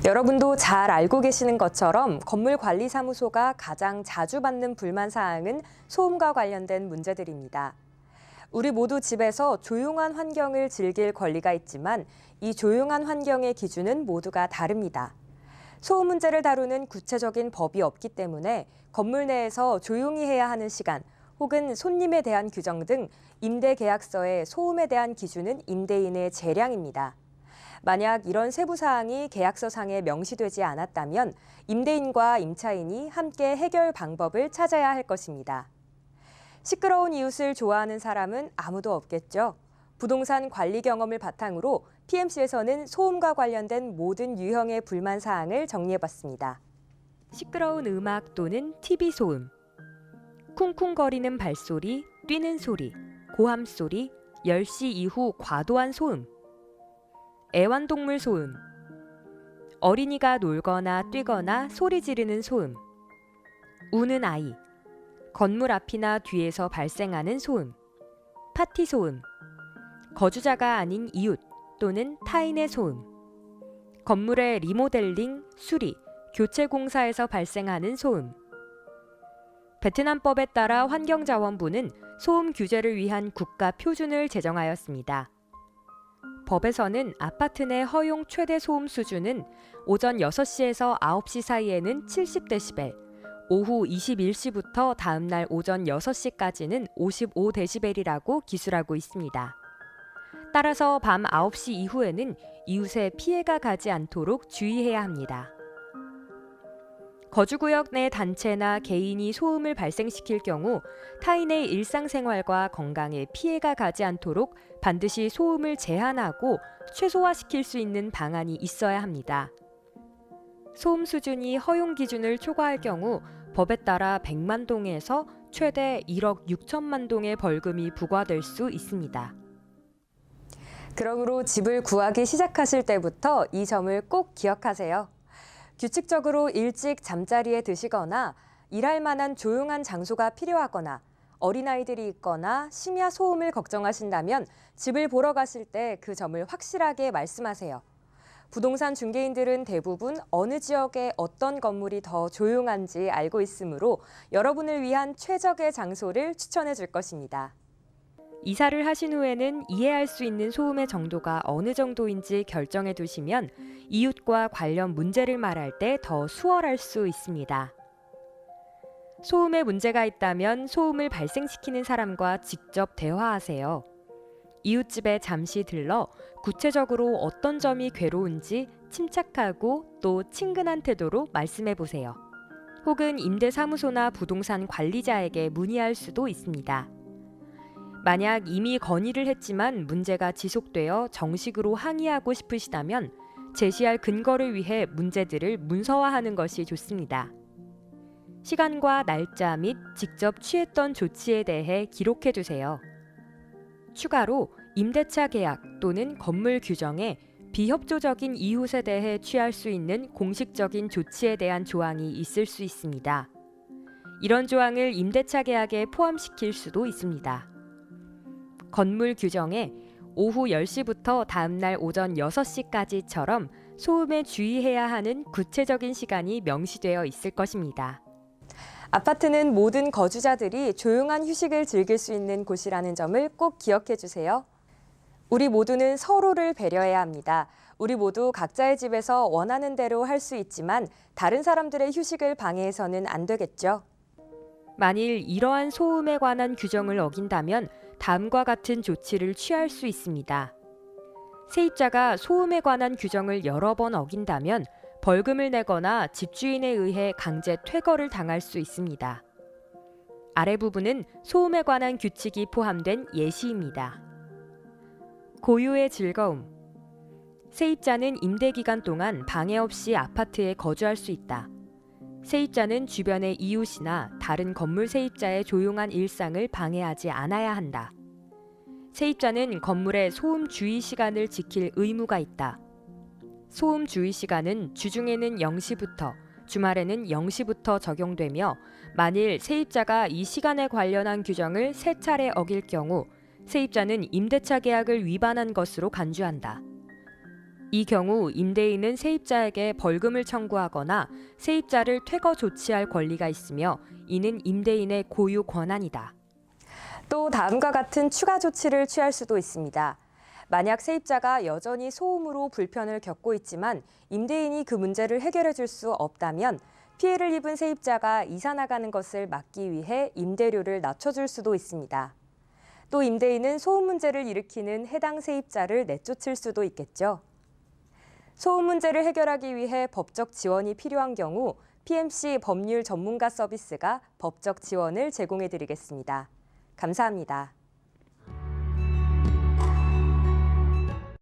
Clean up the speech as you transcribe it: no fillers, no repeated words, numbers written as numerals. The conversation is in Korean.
여러분도 잘 알고 계시는 것처럼 건물관리사무소가 가장 자주 받는 불만 사항은 소음과 관련된 문제들입니다. 우리 모두 집에서 조용한 환경을 즐길 권리가 있지만 이 조용한 환경의 기준은 모두가 다릅니다. 소음 문제를 다루는 구체적인 법이 없기 때문에 건물 내에서 조용히 해야 하는 시간 혹은 손님에 대한 규정 등 임대 계약서의 소음에 대한 기준은 임대인의 재량입니다. 만약 이런 세부 사항이 계약서상에 명시되지 않았다면 임대인과 임차인이 함께 해결 방법을 찾아야 할 것입니다. 시끄러운 이웃을 좋아하는 사람은 아무도 없겠죠. 부동산 관리 경험을 바탕으로 PMC에서는 소음과 관련된 모든 유형의 불만 사항을 정리해봤습니다. 시끄러운 음악 또는 TV 소음, 쿵쿵거리는 발소리, 뛰는 소리, 고함 소리, 10시 이후 과도한 소음, 애완동물 소음, 어린이가 놀거나 뛰거나 소리 지르는 소음, 우는 아이, 건물 앞이나 뒤에서 발생하는 소음, 파티 소음, 거주자가 아닌 이웃 또는 타인의 소음, 건물의 리모델링, 수리, 교체 공사에서 발생하는 소음. 베트남법에 따라 환경자원부는 소음 규제를 위한 국가 표준을 제정하였습니다. 법에서는 아파트 내 허용 최대 소음 수준은 오전 6시에서 9시 사이에는 70데시벨, 오후 21시부터 다음날 오전 6시까지는 55데시벨이라고 기술하고 있습니다. 따라서 밤 9시 이후에는 이웃에 피해가 가지 않도록 주의해야 합니다. 거주구역 내 단체나 개인이 소음을 발생시킬 경우 타인의 일상생활과 건강에 피해가 가지 않도록 반드시 소음을 제한하고 최소화시킬 수 있는 방안이 있어야 합니다. 소음 수준이 허용 기준을 초과할 경우 법에 따라 100만 동에서 최대 1억 6천만 동의 벌금이 부과될 수 있습니다. 그러므로 집을 구하기 시작하실 때부터 이 점을 꼭 기억하세요. 규칙적으로 일찍 잠자리에 드시거나 일할 만한 조용한 장소가 필요하거나 어린아이들이 있거나 심야 소음을 걱정하신다면 집을 보러 가실 때 그 점을 확실하게 말씀하세요. 부동산 중개인들은 대부분 어느 지역에 어떤 건물이 더 조용한지 알고 있으므로 여러분을 위한 최적의 장소를 추천해 줄 것입니다. 이사를 하신 후에는 이해할 수 있는 소음의 정도가 어느 정도인지 결정해 두시면 이웃과 관련 문제를 말할 때 더 수월할 수 있습니다. 소음에 문제가 있다면 소음을 발생시키는 사람과 직접 대화하세요. 이웃집에 잠시 들러 구체적으로 어떤 점이 괴로운지 침착하고 또 친근한 태도로 말씀해 보세요. 혹은 임대사무소나 부동산 관리자에게 문의할 수도 있습니다. 만약 이미 건의를 했지만 문제가 지속되어 정식으로 항의하고 싶으시다면 제시할 근거를 위해 문제들을 문서화하는 것이 좋습니다. 시간과 날짜 및 직접 취했던 조치에 대해 기록해 두세요. 추가로 임대차 계약 또는 건물 규정에 비협조적인 이웃에 대해 취할 수 있는 공식적인 조치에 대한 조항이 있을 수 있습니다. 이런 조항을 임대차 계약에 포함시킬 수도 있습니다. 건물 규정에 오후 10시부터 다음날 오전 6시까지처럼 소음에 주의해야 하는 구체적인 시간이 명시되어 있을 것입니다. 아파트는 모든 거주자들이 조용한 휴식을 즐길 수 있는 곳이라는 점을 꼭 기억해 주세요. 우리 모두는 서로를 배려해야 합니다. 우리 모두 각자의 집에서 원하는 대로 할 수 있지만 다른 사람들의 휴식을 방해해서는 안 되겠죠. 만일 이러한 소음에 관한 규정을 어긴다면 다음과 같은 조치를 취할 수 있습니다. 세입자가 소음에 관한 규정을 여러 번 어긴다면 벌금을 내거나 집주인에 의해 강제 퇴거를 당할 수 있습니다. 아래 부분은 소음에 관한 규칙이 포함된 예시입니다. 고유의 즐거움. 세입자는 임대 기간 동안 방해 없이 아파트에 거주할 수 있다. 세입자는 주변의 이웃이나 다른 건물 세입자의 조용한 일상을 방해하지 않아야 한다. 세입자는 건물의 소음 주의 시간을 지킬 의무가 있다. 소음 주의 시간은 주중에는 0시부터 주말에는 0시부터 적용되며 만일 세입자가 이 시간에 관련한 규정을 3차례 어길 경우 세입자는 임대차 계약을 위반한 것으로 간주한다. 이 경우 임대인은 세입자에게 벌금을 청구하거나 세입자를 퇴거 조치할 권리가 있으며 이는 임대인의 고유 권한이다. 또 다음과 같은 추가 조치를 취할 수도 있습니다. 만약 세입자가 여전히 소음으로 불편을 겪고 있지만 임대인이 그 문제를 해결해 줄 수 없다면 피해를 입은 세입자가 이사 나가는 것을 막기 위해 임대료를 낮춰줄 수도 있습니다. 또 임대인은 소음 문제를 일으키는 해당 세입자를 내쫓을 수도 있겠죠. 소음 문제를 해결하기 위해 법적 지원이 필요한 경우 PMC 법률 전문가 서비스가 법적 지원을 제공해 드리겠습니다. 감사합니다.